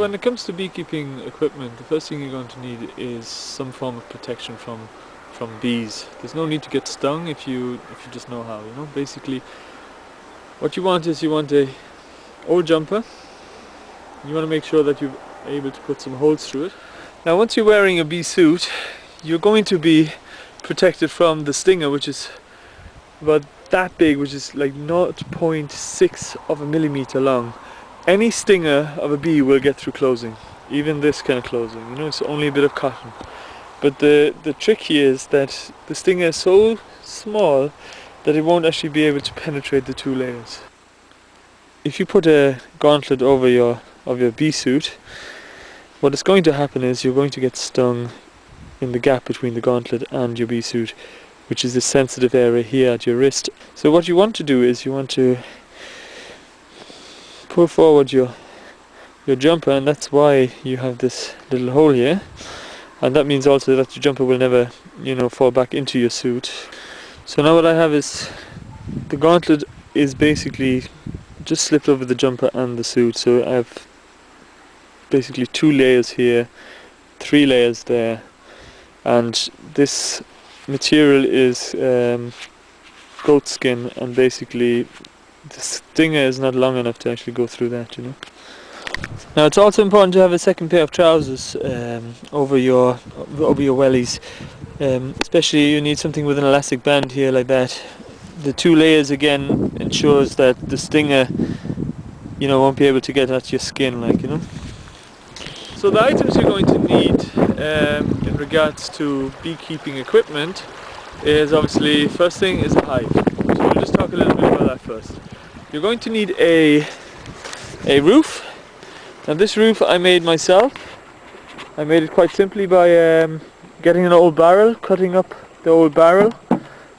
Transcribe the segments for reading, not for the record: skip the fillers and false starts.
when it comes to beekeeping equipment, the first thing you're going to need is some form of protection from bees. There's no need to get stung if you just know how. Basically, what you want is a old jumper. You want to make sure that you're able to put some holes through it. Now, once you're wearing a bee suit, you're going to be protected from the stinger, which is about that big, which is like 0.6 of a millimeter long. Any stinger of a bee will get through clothing, even this kind of clothing. It's only a bit of cotton. But the trick here is that the stinger is so small that it won't actually be able to penetrate the 2 layers. If you put a gauntlet over your bee suit, what is going to happen is you're going to get stung in the gap between the gauntlet and your bee suit, which is the sensitive area here at your wrist. So what you want to do is you want to pull forward your jumper, and that's why you have this little hole here, and that means also that your jumper will never fall back into your suit. So now what I have is the gauntlet is basically just slipped over the jumper and the suit, so I have basically 2 layers here, 3 layers there, and this material is goat skin, and basically the stinger is not long enough to actually go through that. Now it's also important to have a second pair of trousers over your wellies, especially you need something with an elastic band here like that. The 2 layers again ensures that the stinger won't be able to get at your skin, So the items you're going to need in regards to beekeeping equipment is obviously, first thing is a hive. So we'll just talk a little bit about that first. You're going to need a roof. Now this roof I made myself. I made it quite simply by getting an old barrel, cutting up the old barrel,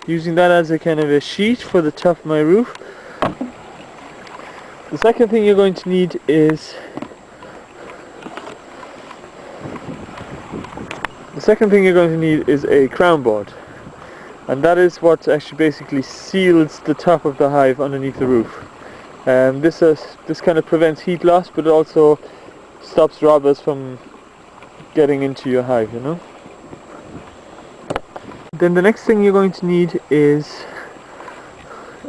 using that as a kind of a sheet for the top of my roof. The second thing you're going to need is a crown board, and that is what actually basically seals the top of the hive underneath the roof. This kind of prevents heat loss, but it also stops robbers from getting into your hive. Then the next thing you're going to need is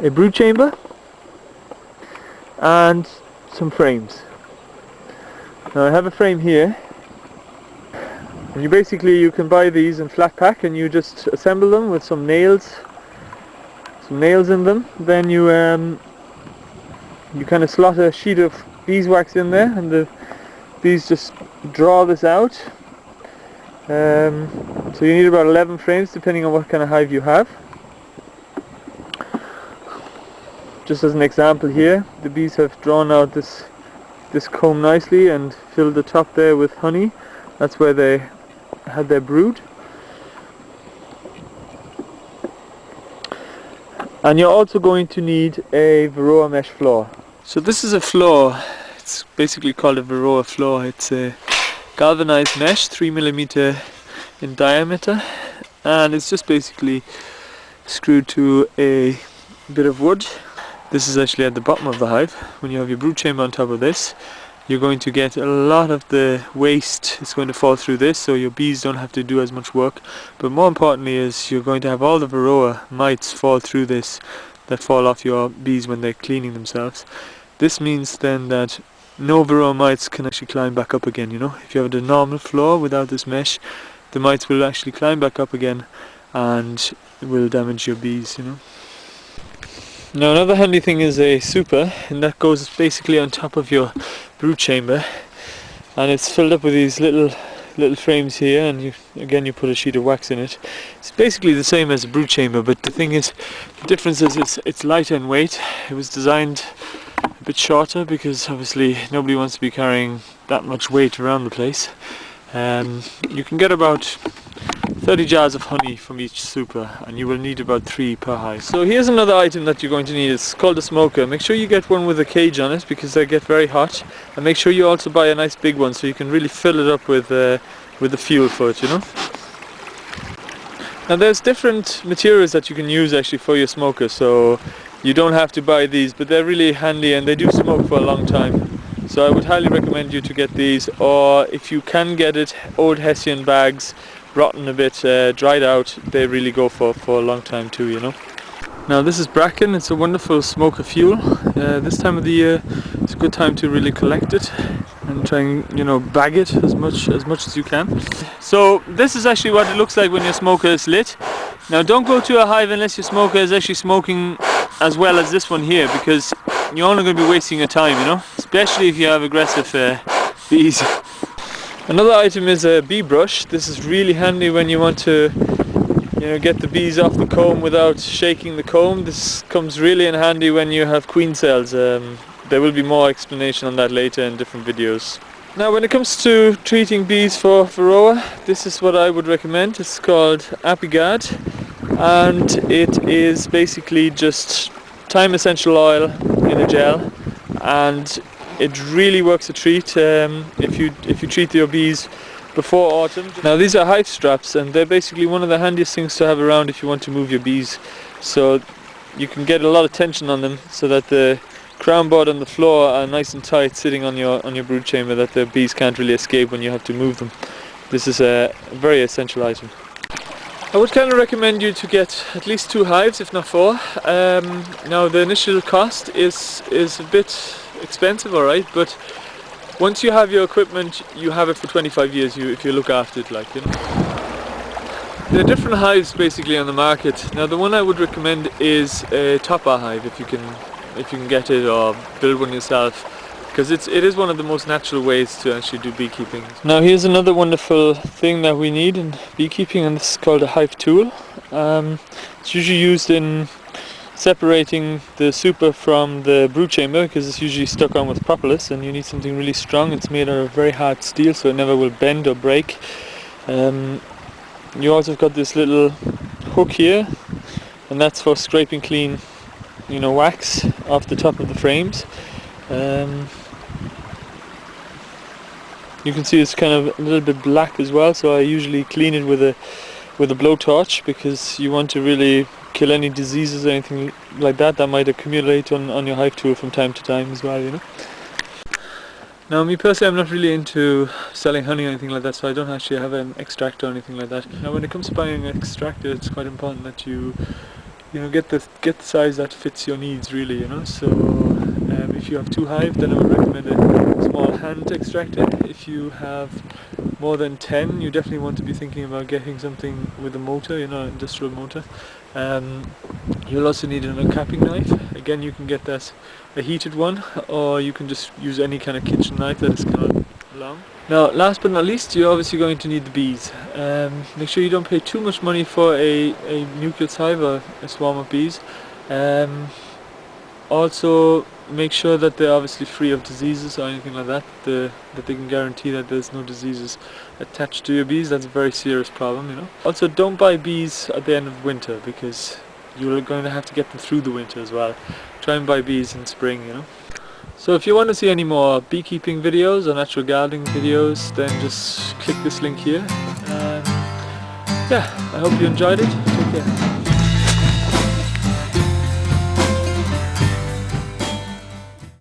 a brood chamber and some frames. Now I have a frame here, and you can buy these in flat pack, and you just assemble them with some nails in them. Then you kind of slot a sheet of beeswax in there, and the bees just draw this out. So you need about 11 frames depending on what kind of hive you have. Just as an example here, the bees have drawn out this comb nicely and filled the top there with honey. That's where they had their brood. And you're also going to need a Varroa mesh floor. So this is a floor, it's basically called a Varroa floor. It's a galvanized mesh, 3mm in diameter, and it's just basically screwed to a bit of wood. This is actually at the bottom of the hive. When you have your brood chamber on top of this, you're going to get a lot of the waste is going to fall through this, so your bees don't have to do as much work. But more importantly is you're going to have all the Varroa mites fall through this, that fall off your bees when they're cleaning themselves. This means then that no Varroa mites can actually climb back up again. If you have a normal floor without this mesh, the mites will actually climb back up again and it will damage your bees. Now another handy thing is a super, and that goes basically on top of your brood chamber, and it's filled up with these little frames here, and you put a sheet of wax in it. It's basically the same as a brood chamber, but the thing is, the difference is it's lighter in weight. It was designed a bit shorter because obviously nobody wants to be carrying that much weight around the place. You can get about 30 jars of honey from each super, and you will need about 3 per hive. So here's another item that you're going to need. It's called a smoker. Make sure you get one with a cage on it because they get very hot, and make sure you also buy a nice big one so you can really fill it up with the fuel for it. Now there's different materials that you can use actually for your smoker, so you don't have to buy these, but they're really handy and they do smoke for a long time. So I would highly recommend you to get these, or if you can get it, old Hessian bags, rotten a bit, dried out, they really go for a long time too, you know. Now this is bracken. It's a wonderful smoker fuel. This time of the year it's a good time to really collect it and try and, you know, bag it as much as you can. So this is actually what it looks like when your smoker is lit. Now don't go to a hive unless your smoker is actually smoking as well as this one here, because you're only going to be wasting your time, you know, especially if you have aggressive bees. Another item is a bee brush. This is really handy when you want to, you know, get the bees off the comb without shaking the comb. This comes really in handy when you have queen cells. There will be more explanation on that later in different videos. Now when it comes to treating bees for varroa, this is what I would recommend. It's called Apigard, and it is basically just thyme essential oil in a gel, and it really works a treat if you treat your bees before autumn. Now these are hive straps, and they're basically one of the handiest things to have around if you want to move your bees. So you can get a lot of tension on them so that the crown board and the floor are nice and tight sitting on your brood chamber, that the bees can't really escape when you have to move them. This is a very essential item. I would kind of recommend you to get at least 2 hives, if not 4. Now the initial cost is a bit expensive, alright, but once you have your equipment, you have it for 25 years if you look after it, like, you know. There are different hives basically on the market. Now the one I would recommend is a top bar hive, if you can get it, or build one yourself, because it is one of the most natural ways to actually do beekeeping. Now here's another wonderful thing that we need in beekeeping, and this is called a hive tool. It's usually used in separating the super from the brood chamber, because it's usually stuck on with propolis, and you need something really strong. It's made out of very hard steel, so it never will bend or break. You also have got this little hook here, and that's for scraping clean, you know, wax off the top of the frames. You can see it's kind of a little bit black as well, so I usually clean it with a blowtorch, because you want to really kill any diseases or anything like that might accumulate on your hive tool from time to time as well, you know. Now me personally, I'm not really into selling honey or anything like that, so I don't actually have an extractor or anything like that. Now when it comes to buying an extractor, it's quite important that you know, get the size that fits your needs, really, you know. So if you have 2 hives, then I would recommend a small hand extractor. If you have more than 10, you definitely want to be thinking about getting something with a motor, you know, an industrial motor. You'll also need an uncapping knife. Again, you can get that a heated one, or you can just use any kind of kitchen knife that is kind of long. Now last but not least, you're obviously going to need the bees. Make sure you don't pay too much money for a nucleus hive or a swarm of bees. Also make sure that they're obviously free of diseases or anything like that, that they can guarantee that there's no diseases attached to your bees. That's a very serious problem, you know. Also don't buy bees at the end of winter, because you're going to have to get them through the winter as well. Try and buy bees in spring, you know. So if you want to see any more beekeeping videos or natural gardening videos, then just click this link here. Yeah, I hope you enjoyed it. Take care.